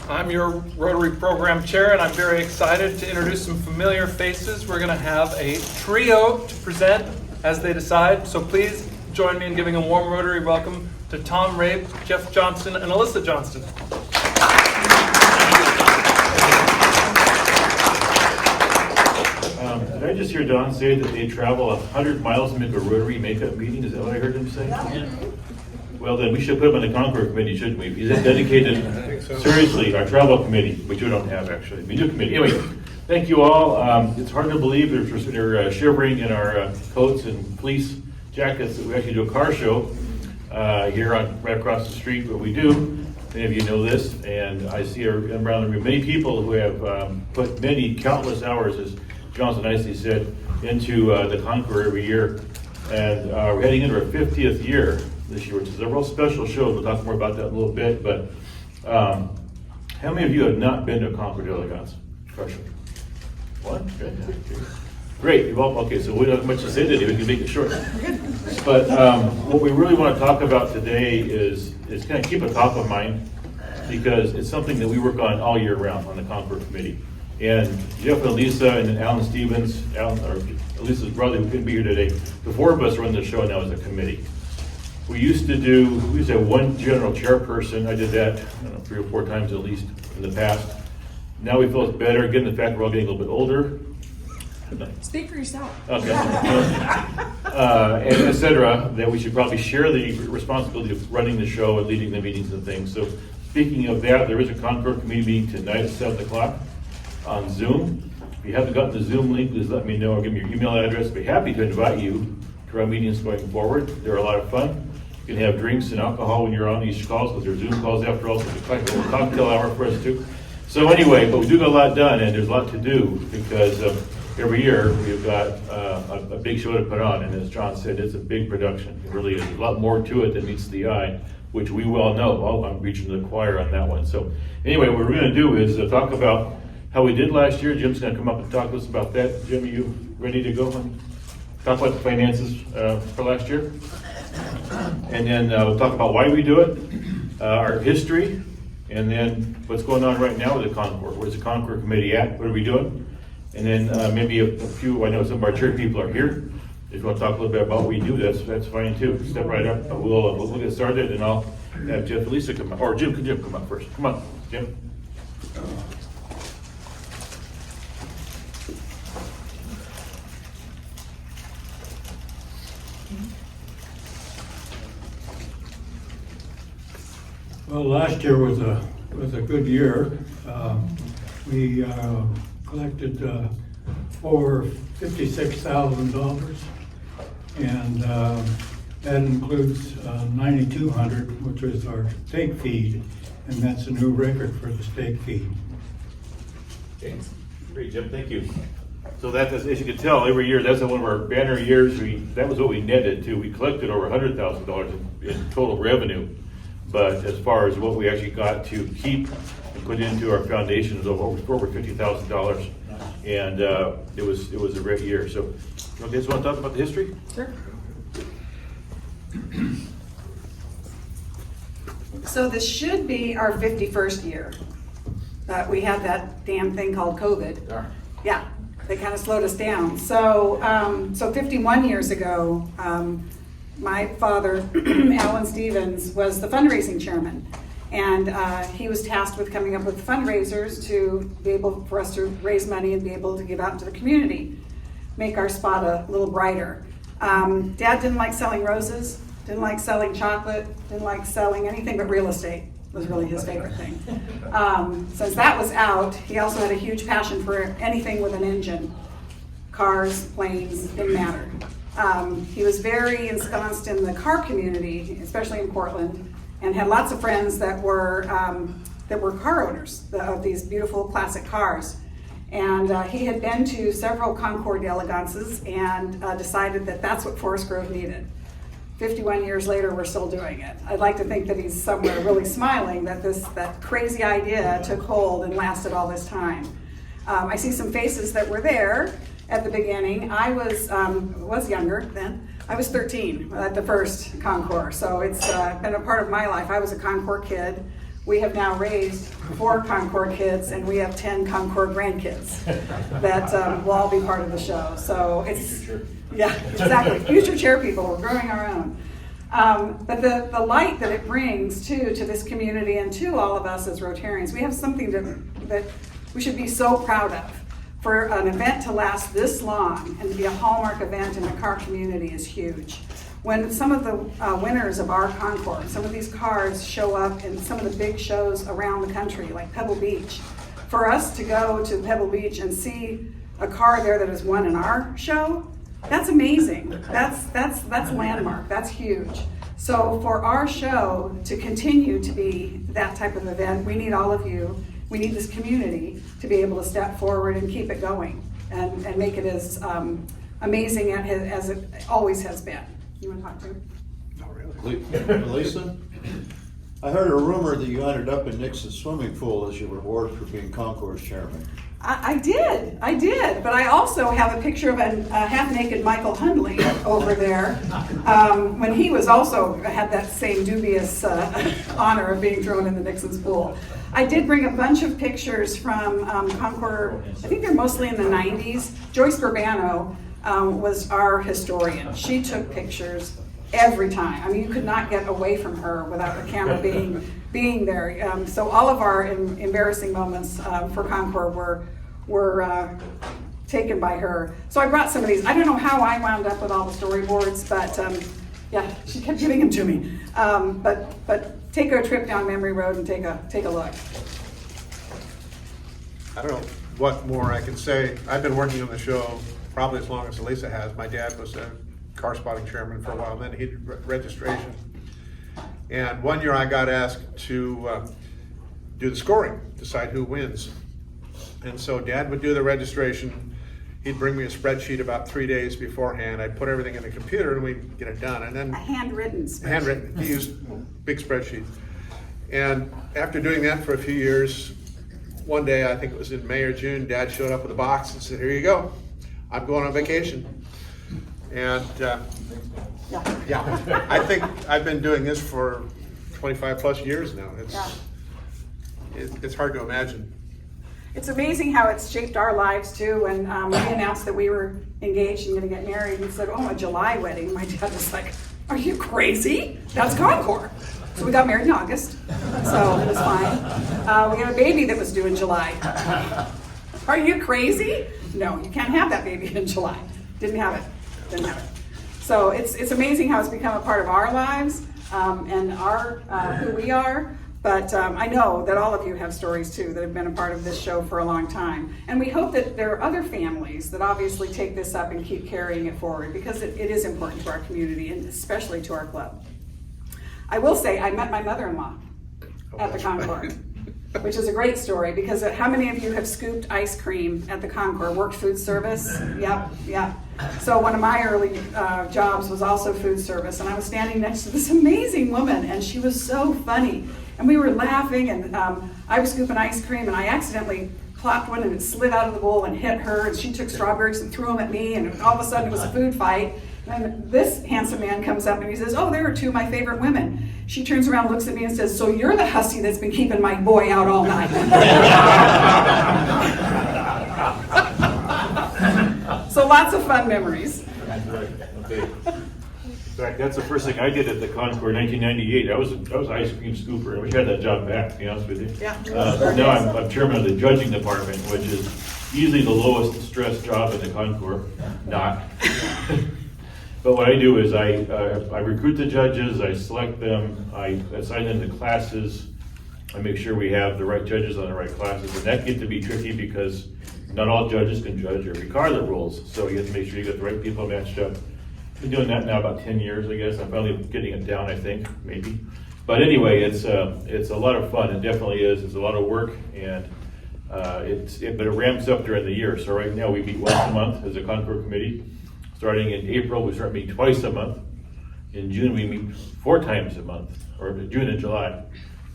I'm your Rotary Program Chair, and I'm very excited to introduce some familiar faces. We're going to have a trio to present as they decide, so please join me in giving a warm Rotary welcome to Tom Raabe, Geoff Johnston, and Alisa Johnston. Did I just hear Don say that they travel 100 miles to make a Rotary makeup meeting? Is that what I heard him say? Yeah. Well, then we should put him on the Concours committee, shouldn't we? He's dedicated, seriously, our travel committee, which we don't have actually. We do committee. Anyway, thank you all. It's hard to believe they're shivering in our coats and fleece jackets that we actually do a car show here right across the street, but we do. Many of you know this, and I see around the room many people who have put many countless hours, as Johnson nicely said, into the Concours every year. And we're heading into our 50th year this year, which is a real special show. We'll talk more about that in a little bit. But how many of you have not been to Concours d'Elegance? Question. One? Good. Great. Well, okay, so we don't have much to say today. We can make it short. But what we really want to talk about today is kind of keep it top of mind, because it's something that we work on all year round on the Concours committee. And Geoff and Alisa and then Alan Stevens, Alisa's brother who couldn't be here today, the four of us run the show now as a committee. We used to have one general chairperson. I did that, I don't know, 3 or 4 times at least in the past. Now we feel it's better, given the fact we're all getting a little bit older. Speak for yourself. Okay. And et cetera, that we should probably share the responsibility of running the show and leading the meetings and things. So speaking of that, there is a Concours committee meeting tonight at 7 o'clock on Zoom. If you haven't gotten the Zoom link, please let me know or give me your email address. I'd be happy to invite you to our meetings going forward. They're a lot of fun. You can have drinks and alcohol when you're on these calls, because they're Zoom calls after all, so it's like a little cocktail hour for us too. So anyway, but we do get a lot done, and there's a lot to do, because every year we've got a big show to put on, and as John said, it's a big production. It really is. There's a lot more to it than meets the eye, which we well know. Oh, I'm reaching the choir on that one. So anyway, what we're going to do is talk about how we did last year. Jim's going to come up and talk to us about that. Jim, are you ready to go and talk about the finances for last year? And then we'll talk about why we do it, our history, and then what's going on right now with the Concours. Where's the Concours committee at? What are we doing? And then maybe a few, I know some of our church people are here. If you want to talk a little bit about what we do, that's fine too. Step right up. We'll get started, and I'll have Geoff and Alisa come up. Or Jim come up first. Come on, Jim. Well, last year was a good year. We collected over $56,000, and that includes $9,200, which was our steak feed, and that's a new record for the steak feed. Okay. Great, Jim. Thank you. So that is, as you can tell, every year that's one of our banner years. That was what we netted to. We collected over $100,000 in total revenue. But as far as what we actually got to keep and put into our foundation is over $50,000, and it was a great year. So, you guys want to talk about the history? Sure. So this should be our 51st year. But we had that damn thing called COVID. Yeah, they kind of slowed us down. So, 51 years ago, my father, Alan Stevens, was the fundraising chairman, and he was tasked with coming up with fundraisers to be able for us to raise money and be able to give out into the community, make our spot a little brighter. Dad didn't like selling roses, didn't like selling chocolate, didn't like selling anything but real estate. Was really his favorite thing. Since that was out, he also had a huge passion for anything with an engine. Cars, planes, didn't matter. He was very ensconced in the car community, especially in Portland, and had lots of friends that were car owners of these beautiful classic cars. And he had been to several Concours d'Elegances and decided that that's what Forest Grove needed. 51 years later, we're still doing it. I'd like to think that he's somewhere really smiling that that crazy idea took hold and lasted all this time. I see some faces that were there at the beginning. I was younger then. I was 13 at the first Concours, so it's been a part of my life. I was a Concours kid, we have now raised 4 Concours kids, and we have 10 Concours grandkids that will all be part of the show. So it's, yeah, exactly. Future chair people, we're growing our own. But the light that it brings to this community and to all of us as Rotarians, we have something that we should be so proud of. For an event to last this long and to be a hallmark event in the car community is huge. When some of the winners of our Concours, some of these cars show up in some of the big shows around the country, like Pebble Beach, for us to go to Pebble Beach and see a car there that has won in our show, that's amazing. That's landmark, that's huge. So for our show to continue to be that type of event, we need all of you. We need this community to be able to step forward and keep it going and make it as amazing as it always has been. You want to talk to him? Not really. Lisa, I heard a rumor that you ended up in Nixon's swimming pool as your reward for being Concours chairman. I did, but I also have a picture of a half-naked Michael Hundley over there when he was also had that same dubious honor of being thrown in the Nixon's pool. I did bring a bunch of pictures from Concours. I think they're mostly in the 90s. Joyce Burbano was our historian. She took pictures every time. I mean, you could not get away from her without the camera being there. So all of our embarrassing moments for Concours were taken by her. So I brought some of these. I don't know how I wound up with all the storyboards, but yeah, she kept giving them to me. But take a trip down memory road and take a look. I don't know what more I can say. I've been working on the show probably as long as Alisa has. My dad was a car spotting chairman for a while, then he did registration. And one year I got asked to do the scoring, decide who wins. And so Dad would do the registration. He'd bring me a spreadsheet about 3 days beforehand. I'd put everything in the computer and we'd get it done. And then A handwritten spreadsheet. handwritten. He used big spreadsheets. And after doing that for a few years, one day, I think it was in May or June, Dad showed up with a box and said, "Here you go. I'm going on vacation." And yeah, I think I've been doing this for 25 plus years now. It's hard to imagine. It's amazing how it's shaped our lives too. When we announced that we were engaged and going to get married, we said, "Oh, a July wedding." My dad was like, "Are you crazy? That's Concours." So we got married in August, so it was fine. We had a baby that was due in July. Are you crazy? No, you can't have that baby in July. Didn't have it. So it's amazing how it's become a part of our lives and our who we are. But I know that all of you have stories too that have been a part of this show for a long time. And we hope that there are other families that obviously take this up and keep carrying it forward, because it is important to our community and especially to our club. I will say I met my mother-in-law at the Concours, which is a great story, because how many of you have scooped ice cream at the Concours, worked food service? Yep. So one of my early jobs was also food service, and I was standing next to this amazing woman, and she was so funny. And we were laughing, and I was scooping ice cream, and I accidentally plopped one, and it slid out of the bowl and hit her, and she took strawberries and threw them at me, and all of a sudden it was a food fight. And this handsome man comes up and he says, "Oh, there are two of my favorite women." She turns around, looks at me and says, "So you're the hussy that's been keeping my boy out all night." So lots of fun memories. Okay. In fact, that's the first thing I did at the Concours in 1998. I was an ice cream scooper. I wish I had that job back, to be honest with you. Yeah. Now I'm chairman of the judging department, which is easily the lowest stress job in the Concours. Not. But what I do is I recruit the judges, I select them, I assign them to classes, I make sure we have the right judges on the right classes, and that gets to be tricky because not all judges can judge every car that rolls, so you have to make sure you got the right people matched up. I've been doing that now about 10 years, I guess. I'm finally getting it down, I think, maybe. But anyway, it's a lot of fun. It definitely is. It's a lot of work, and but it ramps up during the year. So right now we meet once a month as a Concours committee. Starting in April, we start meeting twice a month. In June, we meet 4 times a month, or June and July.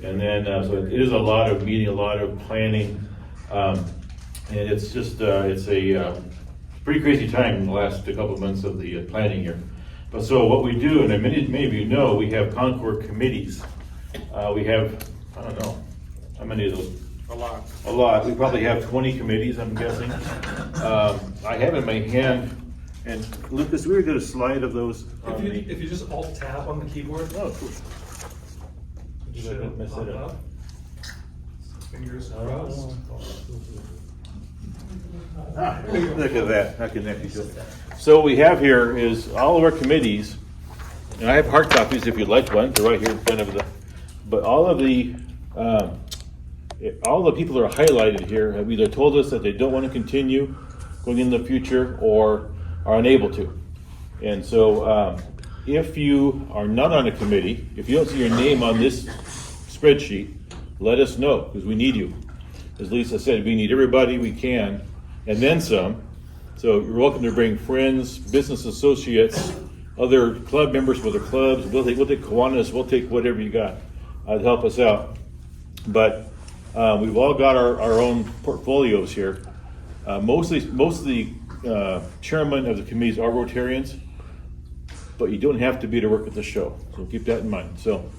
And then, so it is a lot of meeting, a lot of planning. And it's just, it's a pretty crazy time in the last couple of months of the planning year. But so what we do, and many of you know, we have Concours committees. We have, I don't know, How many of those? A lot. A lot. We probably have 20 committees, I'm guessing. I have in my hand, and Lucas, we were going to slide of those. If you just alt tab on the keyboard, Oh, cool. it should Mess pop it up. up. Fingers crossed. Look at that. How connected to it. So what we have here is all of our committees, and I have hard copies if you'd like one. They're right here in front of the. But all the people that are highlighted here have either told us that they don't want to continue going in the future or are unable to. And so if you are not on a committee, if you don't see your name on this spreadsheet, let us know, because we need you. As Lisa said, we need everybody we can, and then some. So you're welcome to bring friends, business associates, other club members with their clubs. We'll take Kiwanis, we'll take whatever you got to help us out. But we've all got our own portfolios here. Most of the chairmen of the committees are Rotarians, but you don't have to be to work at the show. So keep that in mind. So,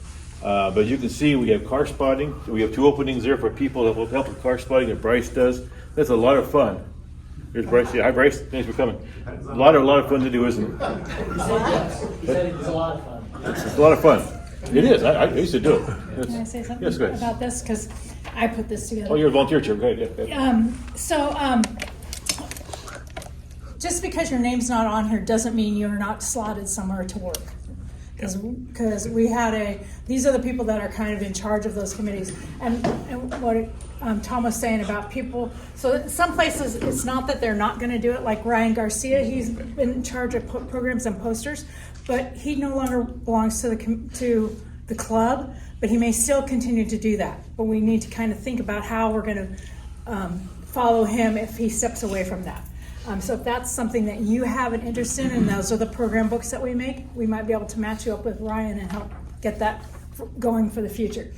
but you can see we have car spotting. We have 2 openings there for people that will help with car spotting that Bryce does. That's a lot of fun. Here's Bryce. Yeah, hi Bryce. Thanks for coming. A lot of fun to do, isn't it? He said it was a lot of fun. It's a lot of fun. It is. I used to do it. Can I say something Yes, go ahead. about this? Because I put this together. Oh, you're a volunteer chair. Go ahead. Yeah. Just because your name's not on here doesn't mean you're not slotted somewhere to work. Because we had these are the people that are kind of in charge of those committees. And what Tom was saying about people, so some places it's not that they're not going to do it, like Ryan Garcia, he's been in charge of programs and posters, but he no longer belongs to the club, but he may still continue to do that. But we need to kind of think about how we're going to follow him if he steps away from that. So if that's something that you have an interest in, and those are the program books that we make, we might be able to match you up with Ryan and help get that going for the future.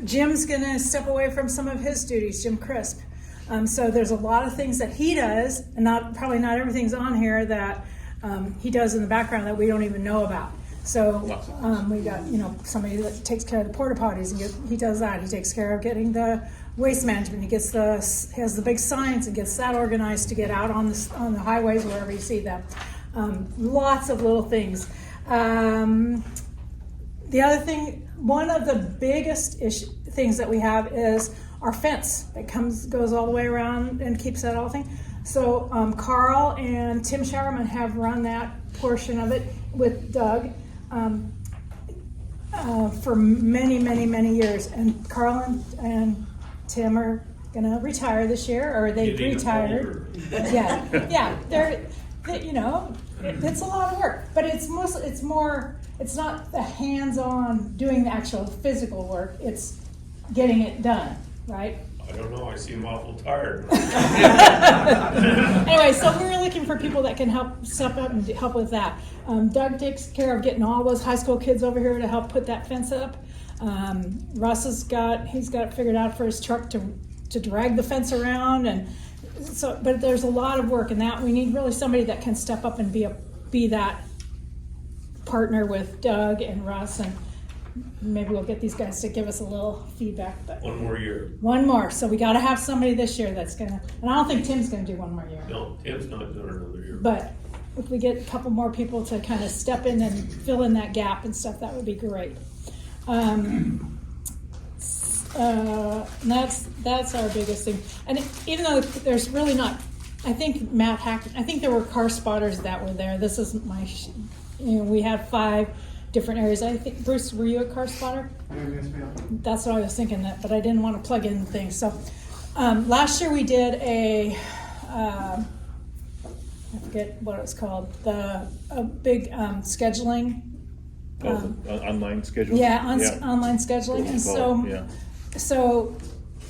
Jim's going to step away from some of his duties, Jim Crisp. So there's a lot of things that he does, and probably not everything's on here that he does in the background that we don't even know about. So we got somebody that takes care of the porta potties, and he does that. He takes care of getting the waste management. He has the big signs and gets that organized to get out on the highways wherever you see them. Lots of little things. The other thing, one of the biggest things that we have is our fence that goes all the way around and keeps that all thing. So Carl and Tim Showerman have run that portion of it with Doug for many, many, many years. And Carl and Tim are gonna retire this year, or they've retired. Yeah, it's a lot of work, but it's not the hands-on doing the actual physical work, it's getting it done, right? I don't know, I seem awful tired. Anyway, so we're looking for people that can help step up and help with that. Doug takes care of getting all those high school kids over here to help put that fence up. Russ he's got it figured out for his truck to drag the fence around, and so, but there's a lot of work in that. We need really somebody that can step up and be that partner with Doug and Russ, and maybe we'll get these guys to give us a little feedback. But One more year. one more, so we got to have somebody this year that's gonna, and I don't think Tim's gonna do one more year. No, Tim's not doing another year. But if we get a couple more people to kind of step in and fill in that gap and stuff, that would be great. That's our biggest thing. And even though there's really not, I think Matt Hackett, I think there were car spotters that were there. This is we have 5 different areas. I think, Bruce, were you a car spotter? Yes, ma'am. That's what I was thinking, but I didn't want to plug in things. So last year we did I forget what it was called, a big scheduling. Online schedule. Online scheduling, and Yeah. so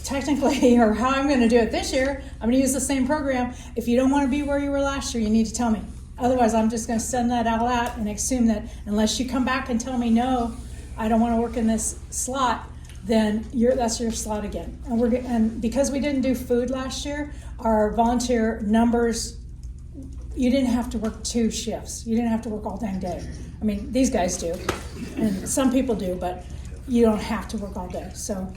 technically, or how I'm going to do it this year, I'm going to use the same program. If you don't want to be where you were last year, you need to tell me. Otherwise, I'm just going to send that all out and assume that unless you come back and tell me, no, I don't want to work in this slot, then that's your slot again. And because we didn't do food last year, our volunteer numbers, you didn't have to work 2 shifts. You didn't have to work all dang day. I mean, these guys do, and some people do, but you don't have to work all day, so,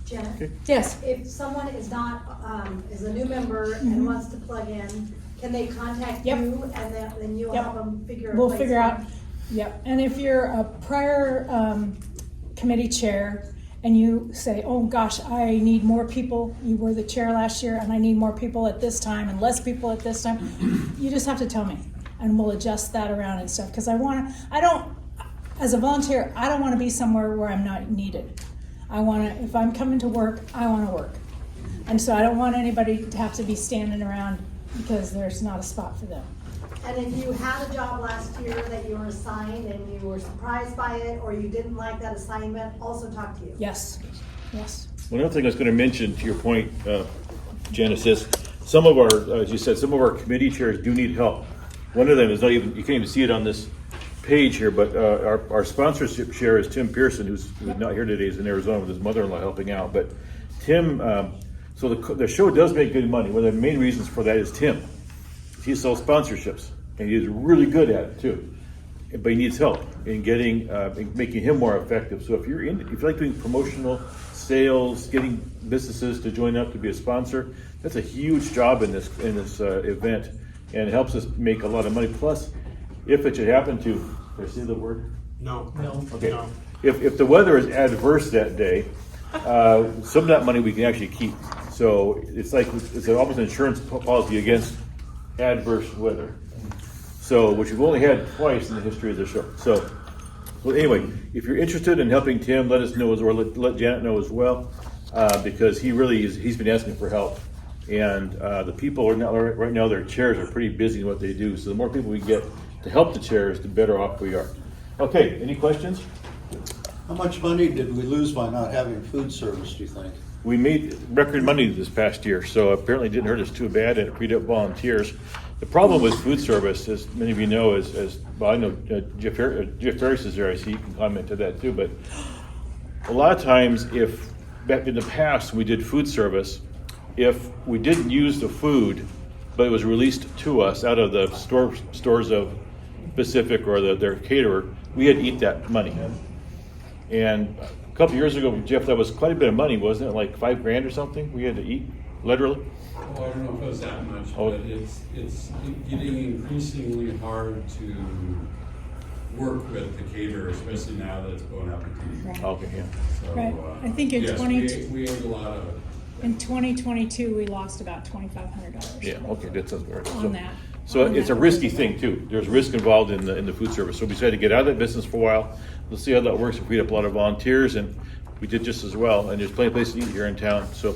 Janet, yes. if someone is not, is a new member and wants to plug in, can they contact Yep. you and then you'll Yep. help them figure a We'll place figure out, for- yep, and if you're a prior committee chair and you say, oh gosh, I need more people, you were the chair last year and I need more people at this time and less people at this time, you just have to tell me and we'll adjust that around and stuff, because as a volunteer, I don't want to be somewhere where I'm not needed. If I'm coming to work, I want to work. And so I don't want anybody to have to be standing around because there's not a spot for them. And if you had a job last year that you were assigned and you were surprised by it, or you didn't like that assignment, also talk to you. Yes, yes. One other thing I was going to mention to your point, Janice, is some of our, as you said, some of our committee chairs do need help. One of them is not even, you can't even see it on this page here, but our sponsorship chair is Tim Pearson, who's not here today. He's in Arizona with his mother-in-law helping out. But Tim, so the show does make good money. One of the main reasons for that is Tim. He sells sponsorships, and he's really good at it too. But he needs help in getting, in making him more effective. So if you like doing promotional sales, getting businesses to join up to be a sponsor, that's a huge job in this event, and it helps us make a lot of money. Plus, if it should happen to, did I say the word? No. Okay. No. If the weather is adverse that day, some of that money we can actually keep. So it's almost an insurance policy against adverse weather. So, which we've only had twice in the history of the show. So, well, anyway, if you're interested in helping Tim, let us know, or let Janet know as well, because he's been asking for help. And the people right now, their chairs are pretty busy in what they do. So the more people we get to help the chairs, the better off we are. Okay, any questions? How much money did we lose by not having food service, do you think? We made record money this past year, so apparently it didn't hurt us too bad, and it freed up volunteers. The problem with food service, as many of you know, well, I know Jeff Ferris is there, I see you can comment to that too, but a lot of times back in the past, we did food service, if we didn't use the food, but it was released to us out of the stores of Pacific or their caterer, we had to eat that money. And a couple years ago, Jeff, that was quite a bit of money, wasn't it? Like $5,000 or something we had to eat, literally? Well, I don't know if it was that much, Oh. but it's getting increasingly hard to work with the caterer, especially now that it's going up in Right. Okay, yeah. So, Right. I think in yes, 20 we ate a lot of it. In 2022, we lost about $2,500. Yeah, okay, that sounds right. On that. So On it's that a risky particular- thing too. There's risk involved in the food service. So we decided to get out of that business for a while. Let's see how that works. We freed up a lot of volunteers, and we did just as well. And there's plenty of places to eat here in town. So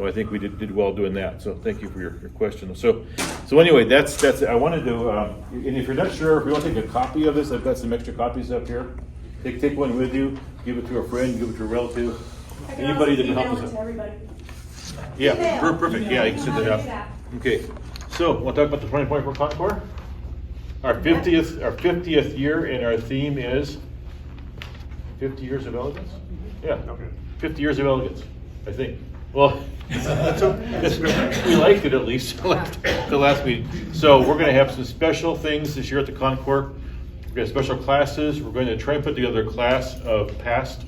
I think we did well doing that. So thank you for your question. So anyway, that's it. I wanted to, and if you're not sure, if you want to take a copy of this, I've got some extra copies up here. Take one with you. Give it to a friend. Give it to a relative. Anybody that can help us. Everybody. Yeah, perfect. Yeah, you can set that up. Okay, so we'll talk about the 2024 Concours. Our 50th year, and our theme is 50 years of elegance. Yeah, 50 years of elegance, I think. Well, we liked it at least the last meeting. So we're going to have some special things this year at the Concours. We have special classes. We're going to try and put together a class of past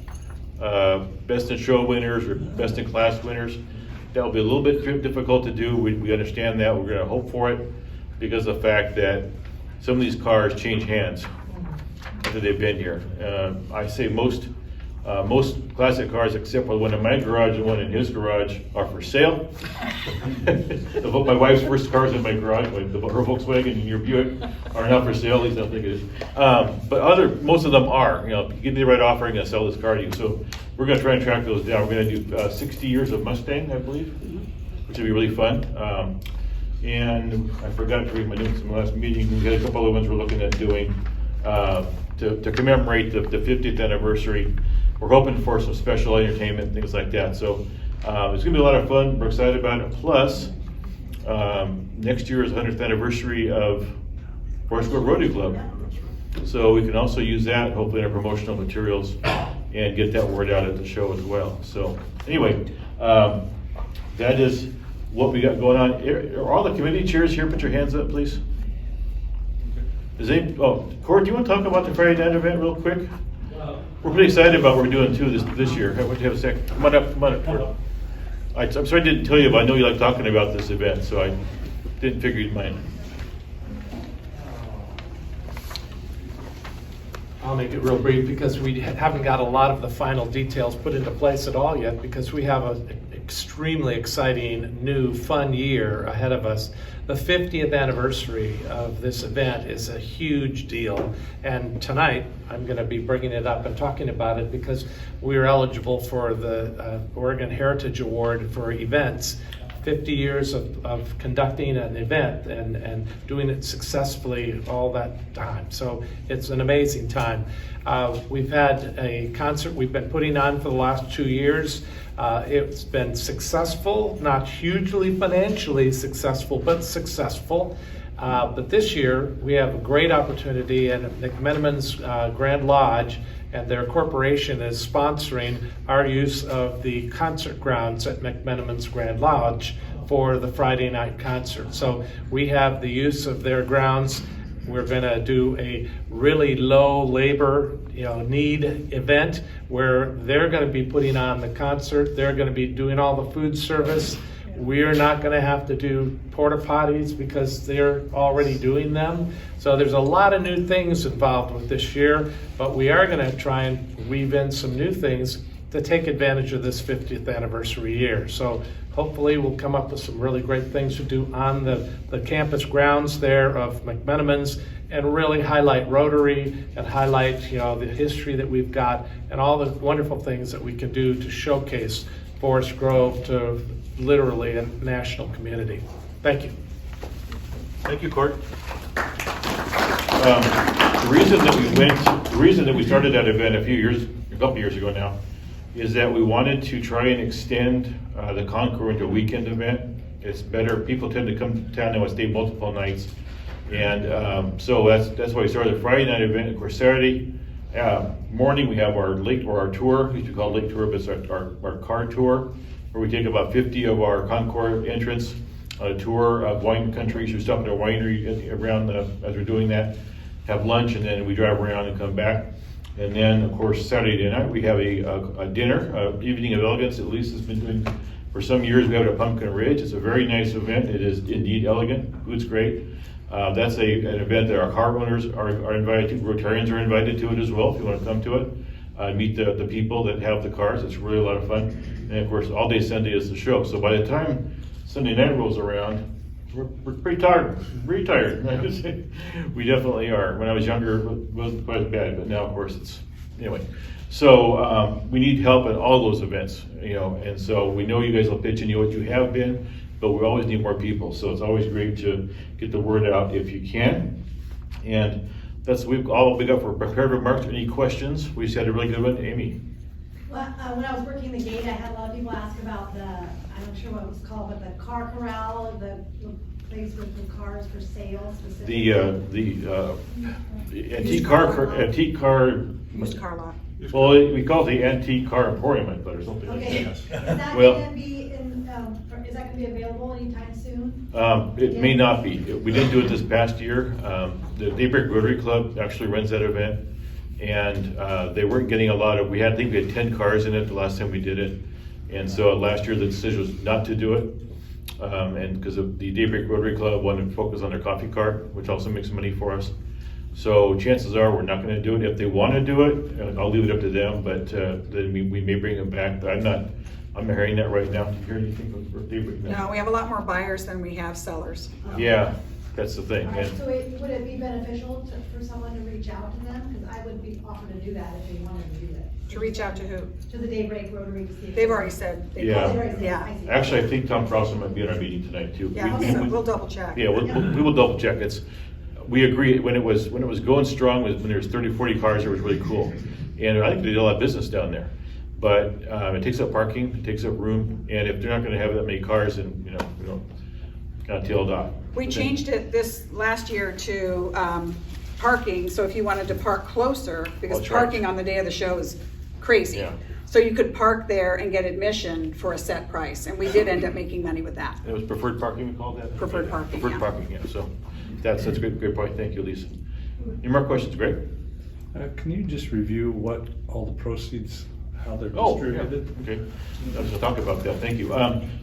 best in show winners or best in class winners. That'll be a little bit difficult to do. We understand that. We're going to hope for it because of the fact that some of these cars change hands after they've been here. I say most classic cars, except for the one in my garage and one in his garage, are for sale. My wife's first cars in my garage, her Volkswagen and your Buick, are not for sale. At least I don't think it is. But most of them are. Give me the right offer, I'm going to sell this car to you. So we're going to try and track those down. We're going to do 60 years of Mustang, I believe, which will be really fun. And I forgot to read my notes from the last meeting. We had a couple other ones we're looking at doing to commemorate the 50th anniversary. We're hoping for some special entertainment, things like that. So it's going to be a lot of fun. We're excited about it. Plus, next year is the 100th anniversary of Forest Grove Rotary Club. So we can also use that, hopefully, in our promotional materials and get that word out at the show as well. So anyway, that is what we got going on. Are all the committee chairs here? Put your hands up, please. Court, do you want to talk about the Friday night event real quick? Well, We're pretty excited about what we're doing too this year. Have a sec. Come on up. Kurt. I'm sorry I didn't tell you, but I know you like talking about this event, so I didn't figure you'd mind. I'll make it real brief because we haven't got a lot of the final details put into place at all yet, because we have an extremely exciting new fun year ahead of us. The 50th anniversary of this event is a huge deal, and tonight I'm going to be bringing it up and talking about it because we are eligible for the Oregon Heritage Award for events. 50 years of conducting an event and doing it successfully all that time. So it's an amazing time. We've had a concert we've been putting on for the last 2 years. It's been successful, not hugely financially successful, but successful. But this year we have a great opportunity, and McMenamin's Grand Lodge and their corporation is sponsoring our use of the concert grounds at McMenamin's Grand Lodge for the Friday night concert. So we have the use of their grounds. We're going to do a really low labor, need event where they're going to be putting on the concert. They're going to be doing all the food service. We're not going to have to do porta potties because they're already doing them. So there's a lot of new things involved with this year, but we are going to try and weave in some new things to take advantage of this 50th anniversary year. So hopefully we'll come up with some really great things to do on the campus grounds there of McMenamin's and really highlight Rotary and highlight the history that we've got and all the wonderful things that we can do to showcase Forest Grove to literally a national community. Thank you. Thank you, Court. The reason that we started that event a couple years ago now, is that we wanted to try and extend the Concours into a weekend event. It's better. People tend to come to town now and stay multiple nights, and so that's why we started the Friday night event. Of course, Saturday morning we have our tour. We used to call it lake tour, but it's our car tour, where we take about 50 of our Concours entrants on a tour of wine countries. We stop at a winery around as we're doing that, have lunch, and then we drive around and come back. And then, of course, Saturday night we have a dinner, evening of elegance that Lisa's been doing for some years. We have it at Pumpkin Ridge. It's a very nice event. It is indeed elegant. Food's great. That's an event that our car owners are invited to. Rotarians are invited to it as well if you want to come to it. Meet the people that have the cars. It's really a lot of fun. And of course, all day Sunday is the show. So by the time Sunday night rolls around, we're pretty tired. Pretty tired. We definitely are. When I was younger, it wasn't quite as bad, but now, of course, it's anyway. So we need help at all those events, and so we know you guys will pitch in what you have been, but we always need more people. So it's always great to get the word out if you can. And that's all we got for prepared remarks. Any questions? We just had a really good one, Amy. Well, when I was working the gate, I had a lot of people ask about I'm not sure what it was called, but the car corral, the place with the cars for sale specifically. The antique car. Used car lot. Well, we call it the antique car emporium, I thought, or something like Okay, that. is that Well- gonna be is that gonna be available anytime soon? It may not be. We didn't do it this past year. The Daybreak Rotary Club actually runs that event, and they weren't getting a lot of. I think we had 10 cars in it the last time we did it, and so last year the decision was not to do it, and because of the Daybreak Rotary Club wanted to focus on their coffee cart, which also makes money for us. So chances are we're not going to do it. If they want to do it, I'll leave it up to them. But then we may bring them back. But I'm not hearing that right now. Do you hear anything from Daybreak? No, we have a lot more buyers than we have sellers. Yeah, that's the thing. All right, And so would it be beneficial for someone to reach out to them? Because I would be offered to do that if they wanted to do that. To reach out to who? To the Daybreak Rotary to see if They've already said. they- Yeah. Oh, they've already said, Yeah. I see. actually, I think Tom Carlson might be at our meeting tonight too. Yeah, We- so we- we'll double check. Yeah, we will double check. We agree, when it was going strong, when there was 30, 40 cars, it was really cool. And I think they did a lot of business down there. But it takes up parking, it takes up room, and if they're not gonna have that many cars, then, we don't, kind of tailed off. We changed it this last year to parking, so if you wanted to park closer, because That's right. parking on the day of the show is crazy. Yeah. So you could park there and get admission for a set price, and we did end up making money with that. It was preferred parking, we called that? Preferred parking, Preferred yeah. parking, yeah, so that's a great point, thank you, Lisa. Any more questions, Greg? Can you just review what all the proceeds, how they're Oh, yeah, distributed? okay. Let's talk about that, thank you.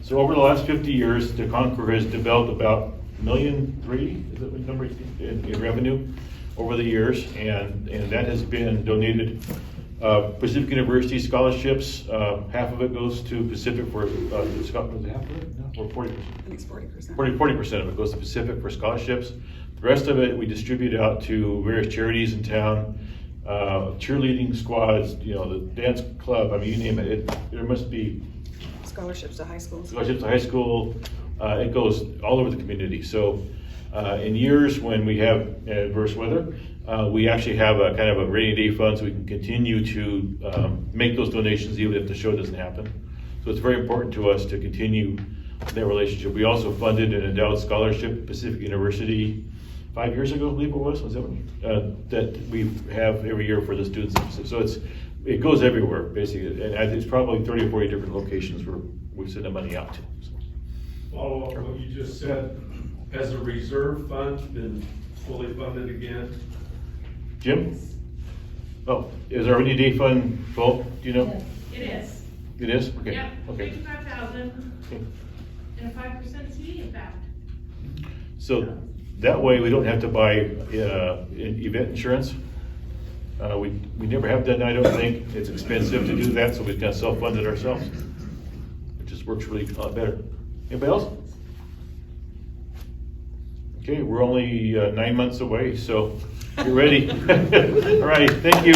So over the last 50 years, the Concours has developed about $1.3 million, is that the number, in revenue over the years, and that has been donated. Pacific University scholarships, half of it goes to Pacific for, Scotland, was it half of it? No, or 40%? I think it's 40%. 40% of it goes to Pacific for scholarships. The rest of it, we distribute out to various charities in town, cheerleading squads, the dance club, I mean, you name it, there must be Scholarships to high schools. scholarships to high school, it goes all over the community. So in years when we have adverse weather, we actually have a kind of a rainy day fund so we can continue to make those donations even if the show doesn't happen. So it's very important to us to continue that relationship. We also funded an endowed scholarship at Pacific University 5 years ago, I believe it was that one? That we have every year for the students. So it goes everywhere, basically. And it's probably 30 or 40 different locations where we send the money out to. So. Follow up what you just said, has a reserve fund been fully funded again? Jim? Oh, is our rainy day fund full? Do you know? It is. It is? Okay. Yep, Okay. 55,000 Okay. and a 5% CD impact. So that way we don't have to buy event insurance. We never have done, I don't think. It's expensive to do that, so we kind of self-fund it ourselves. It just works really a lot better. Anybody else? Okay, we're only 9 months away, so get ready. All right, thank you.